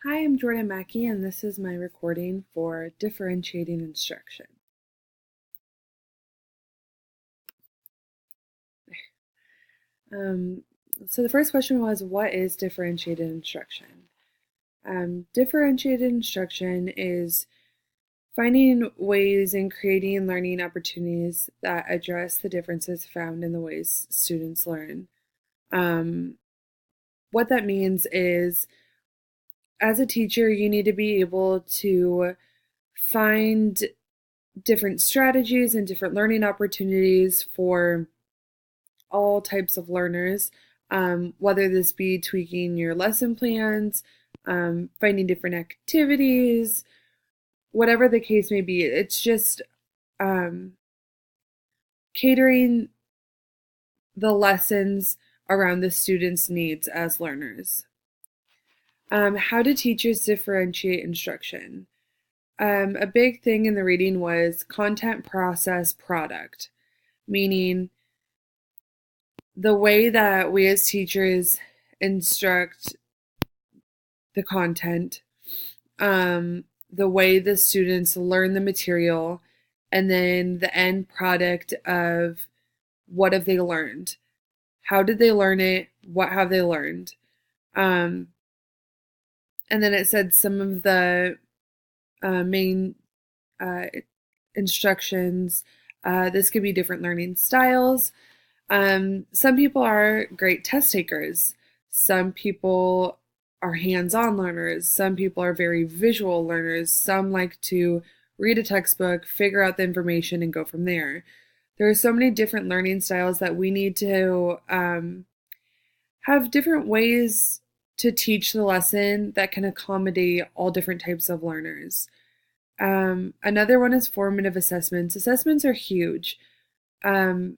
Hi, I'm Jordan Mackey, and this is my recording for differentiating instruction. Um, so the first question was, what is differentiated instruction? Differentiated instruction is finding ways and creating learning opportunities that address the differences found in the ways students learn. Um, what that means is, as a teacher, you need to be able to find different strategies and different learning opportunities for all types of learners, whether this be tweaking your lesson plans, finding different activities, whatever the case may be. It's just um, catering the lessons around the students' needs as learners. How do teachers differentiate instruction? A big thing in the reading was content, process, product, meaning the way that we as teachers instruct the content, the way the students learn the material, and then the end product of what have they learned? How did they learn it? What have they learned? Um, and then it said some of the main uh, instructions. This could be different learning styles. Some people are great test takers. Some people are hands-on learners. Some people are very visual learners. Some like to read a textbook, figure out the information, and go from there. There are so many different learning styles that we need to have different ways to teach the lesson that can accommodate all different types of learners. Another one is formative assessments. Assessments are huge. Um,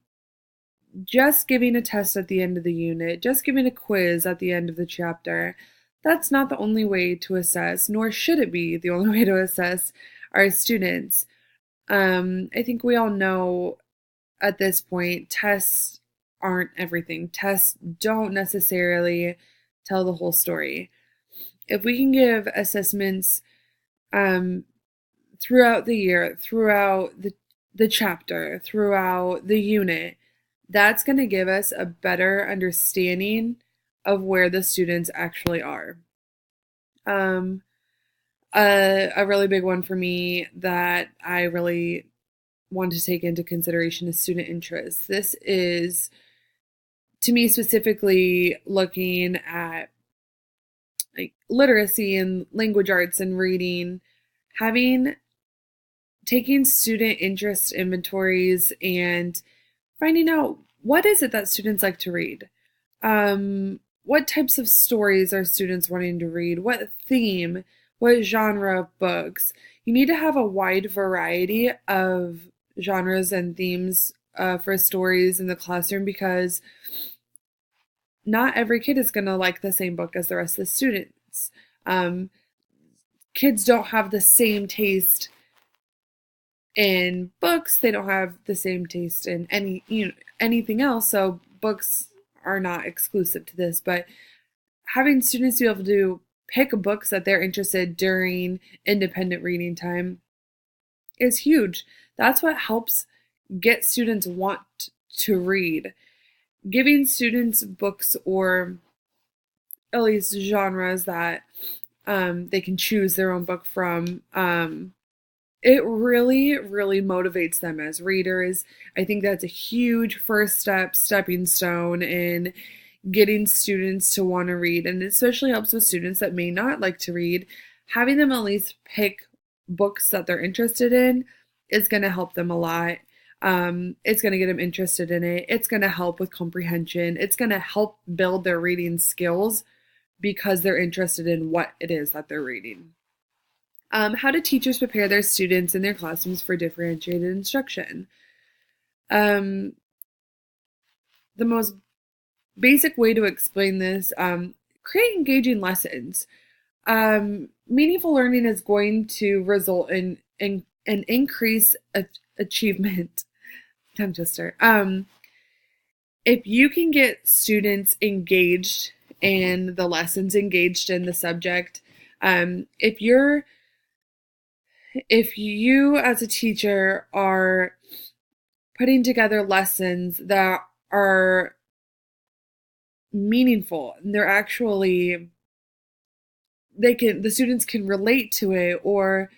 just giving a test at the end of the unit, just giving a quiz at the end of the chapter, that's not the only way to assess, nor should it be the only way to assess our students. I think we all know at this point, tests aren't everything. Tests don't necessarily tell the whole story. If we can give assessments um, throughout the year, throughout the chapter, throughout the unit, that's going to give us a better understanding of where the students actually are. Um, a really big one for me that I really want to take into consideration is student interest. This is, to me, specifically looking at like literacy and language arts and reading, having taking student interest inventories and finding out what is it that students like to read. What types of stories are students wanting to read? What theme? What genre of books? You need to have a wide variety of genres and themes for stories in the classroom because not every kid is going to like the same book as the rest of the students. Um, Kids don't have the same taste in books. They don't have the same taste in anything else. So books are not exclusive to this, but having students be able to pick books that they're interested during independent reading time is huge. That's what helps get students want to read. Giving students books or at least genres that they can choose their own book from. It really, really motivates them as readers. I think that's a huge first stepping stone in getting students to want to read. And it especially helps with students that may not like to read. Having them at least pick books that they're interested in is going to help them a lot. It's going to get them interested in it. It's going to help with comprehension. It's going to help build their reading skills because they're interested in what it is that they're reading. How do teachers prepare their students in their classrooms for differentiated instruction? Um, the most basic way to explain this, create engaging lessons. Meaningful learning is going to result in an increase of achievement. Tongue twister. If you can get students engaged in the lessons, engaged in the subject, If you as a teacher are putting together lessons that are meaningful and they're actually the students can relate to it, or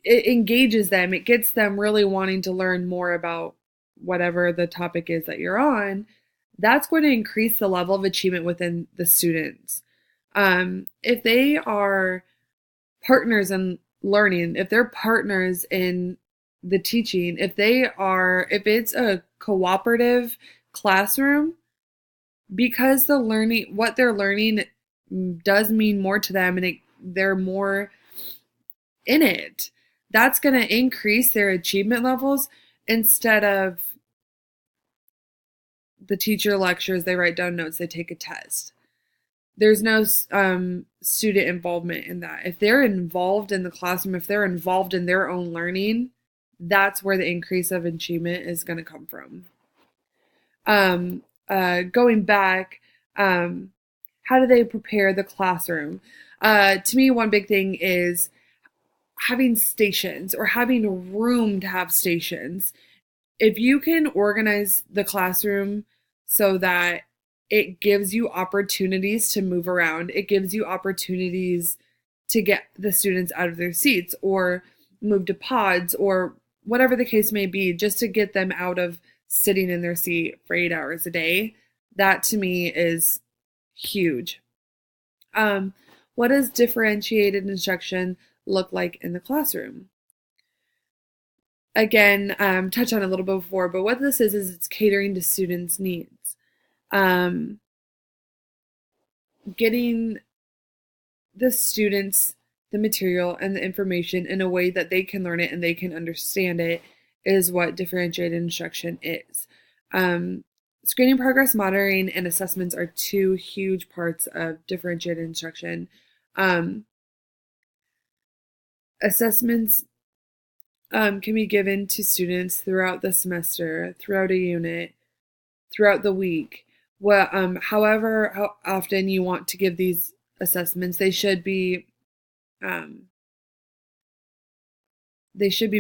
it engages them, it gets them really wanting to learn more about whatever the topic is that you're on, that's going to increase the level of achievement within the students. If they are partners in learning, if they're partners in the teaching, if it's a cooperative classroom, because what they're learning does mean more to them, and they're more in it, that's going to increase their achievement levels, instead of the teacher lectures, they write down notes, they take a test. There's no student involvement in that. If they're involved in the classroom, if they're involved in their own learning, that's where the increase of achievement is going to come from. Going back, how do they prepare the classroom? To me, one big thing is having stations, or having room to have stations. If you can organize the classroom so that it gives you opportunities to move around, it gives you opportunities to get the students out of their seats, or move to pods, or whatever the case may be, just to get them out of sitting in their seat for 8 hours a day. That to me is huge. What does differentiated instruction look like in the classroom? Again, touched on a little bit before, but what this is it's catering to students' needs. Getting the students the material and the information in a way that they can learn it and they can understand it is what differentiated instruction is. Screening, progress monitoring, and assessments are two huge parts of differentiated instruction. Assessments can be given to students throughout the semester, throughout a unit, throughout the week. However, how often you want to give these assessments, they should be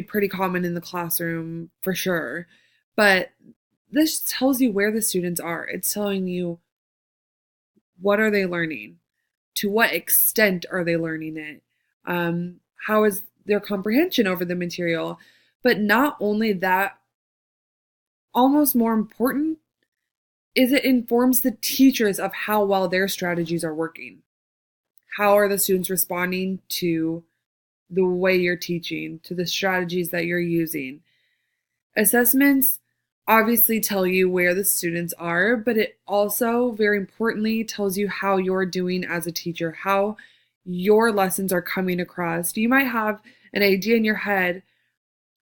pretty common in the classroom for sure. But this tells you where the students are. It's telling you, what are they learning? To what extent are they learning it? How is their comprehension over the material? But not only that, almost more important, is it informs the teachers of how well their strategies are working. How are the students responding to the way you're teaching, to the strategies that you're using? Assessments obviously tell you where the students are, but it also, very importantly, tells you how you're doing as a teacher, how your lessons are coming across. You might have an idea in your head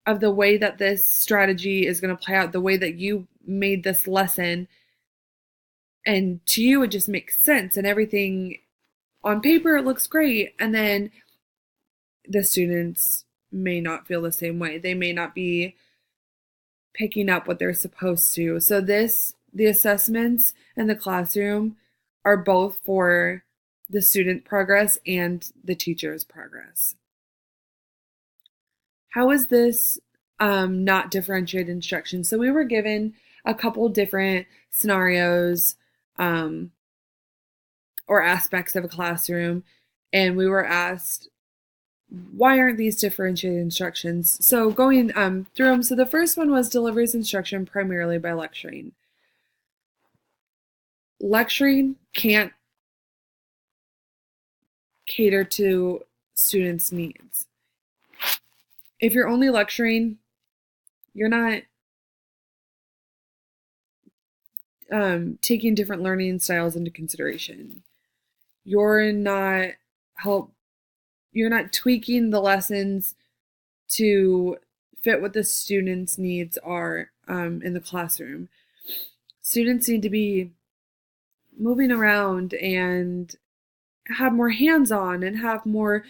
of the way that this strategy is going to play out, the way that you made this lesson, and to you it just makes sense, and everything on paper it looks great, and then the students may not feel the same way. They may not be picking up what they're supposed to. So the assessments in the classroom are both for the student progress and the teacher's progress. How is this not differentiated instruction? So we were given a couple different scenarios or aspects of a classroom, and we were asked, why aren't these differentiated instructions? So going through them, so the first one was delivers instruction primarily by lecturing. Lecturing can't cater to students' needs. If you're only lecturing, you're not taking different learning styles into consideration. You're not tweaking the lessons to fit what the students' needs are in the classroom. Students need to be moving around and have more hands-on and have more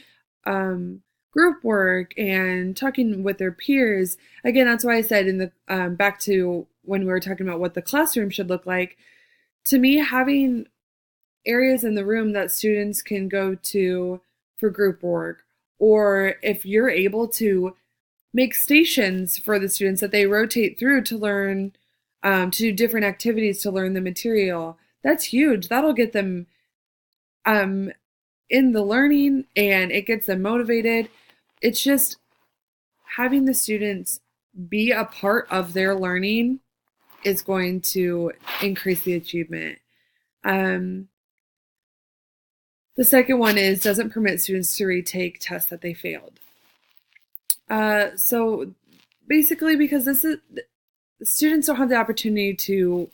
group work and talking with their peers. Again, that's why I said in the back to when we were talking about what the classroom should look like, to me, having areas in the room that students can go to for group work, or if you're able to make stations for the students that they rotate through to learn, to do different activities to learn the material, that's huge. That'll get them in the learning, and it gets them motivated. It's just having the students be a part of their learning is going to increase the achievement. The second one is doesn't permit students to retake tests that they failed. So basically, because students don't have the opportunity to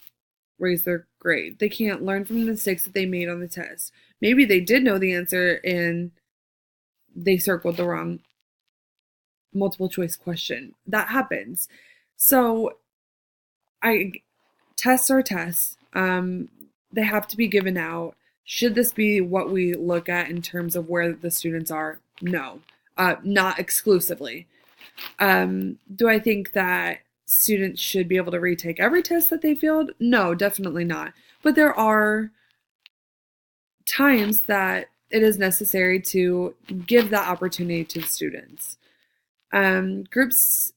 raise their grade. They can't learn from the mistakes that they made on the test. Maybe they did know the answer and they circled the wrong multiple choice question. That happens. So tests are tests. They have to be given out. Should this be what we look at in terms of where the students are? No, not exclusively. Do I think that students should be able to retake every test that they failed? No, definitely not. But there are times that it is necessary to give that opportunity to the students. Groups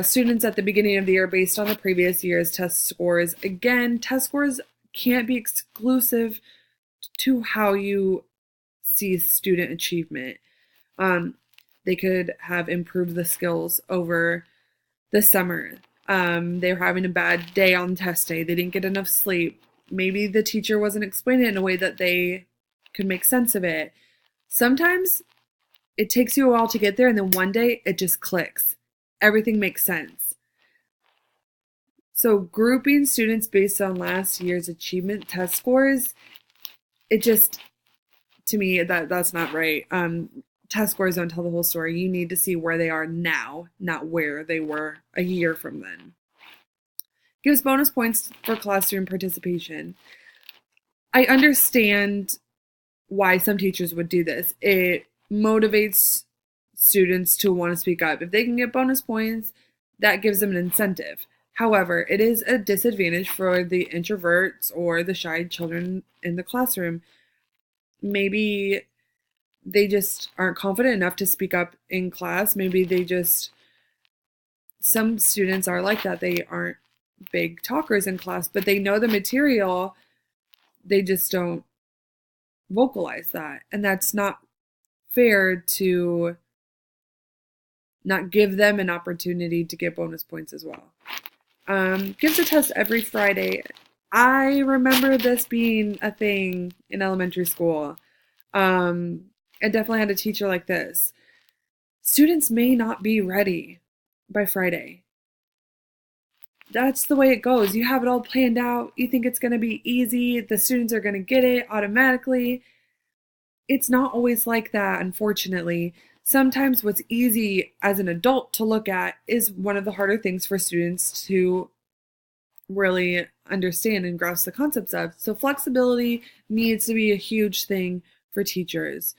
students at the beginning of the year based on the previous year's test scores. Again, test scores can't be exclusive to how you see student achievement. They could have improved the skills over the summer. They were having a bad day on test day. They didn't get enough sleep. Maybe the teacher wasn't explaining it in a way that they could make sense of it. Sometimes it takes you a while to get there, and then one day it just clicks. Everything makes sense. So grouping students based on last year's achievement test scores, it just, to me, that's not right. Test scores don't tell the whole story. You need to see where they are now, not where they were a year from then. Gives bonus points for classroom participation. I understand why some teachers would do this. It motivates students to want to speak up. If they can get bonus points, that gives them an incentive. However, it is a disadvantage for the introverts or the shy children in the classroom. Maybe they just aren't confident enough to speak up in class. Maybe some students are like that. They aren't big talkers in class, but they know the material. They just don't vocalize that. And that's not fair to not give them an opportunity to get bonus points as well. Gives a test every Friday. I remember this being a thing in elementary school. I definitely had a teacher like this. Students may not be ready by Friday. That's the way it goes. You have it all planned out. You think it's going to be easy. The students are going to get it automatically. It's not always like that, unfortunately. Sometimes what's easy as an adult to look at is one of the harder things for students to really understand and grasp the concepts of. So flexibility needs to be a huge thing for teachers.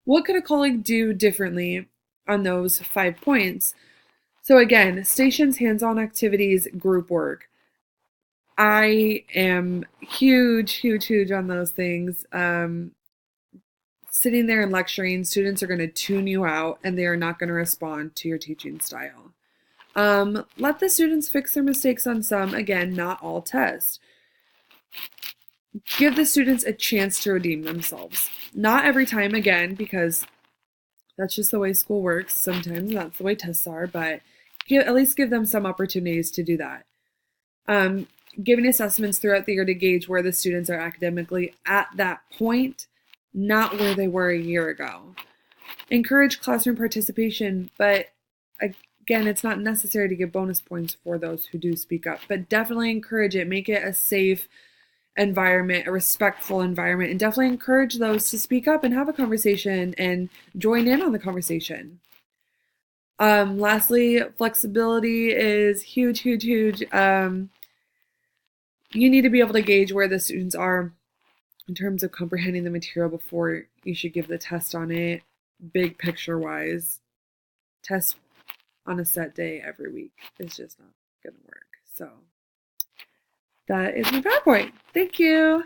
What could a colleague do differently on those 5 points? So again, stations, hands-on activities, group work. I am huge on those things. Sitting there and lecturing, students are going to tune you out and they are not going to respond to your teaching style. Let the students fix their mistakes on some, again, not all tests. Give the students a chance to redeem themselves. Not every time, again, because that's just the way school works. Sometimes that's the way tests are, but at least give them some opportunities to do that. Giving assessments throughout the year to gauge where the students are academically at that point, not where they were a year ago. Encourage classroom participation, but again, it's not necessary to give bonus points for those who do speak up, but definitely encourage it. Make it a safe environment, a respectful environment, and definitely encourage those to speak up and have a conversation and join in on the conversation. Lastly, flexibility is huge. You need to be able to gauge where the students are in terms of comprehending the material before you should give the test on it. Big picture wise, test on a set day every week is just not going to work. So that is my PowerPoint. Thank you.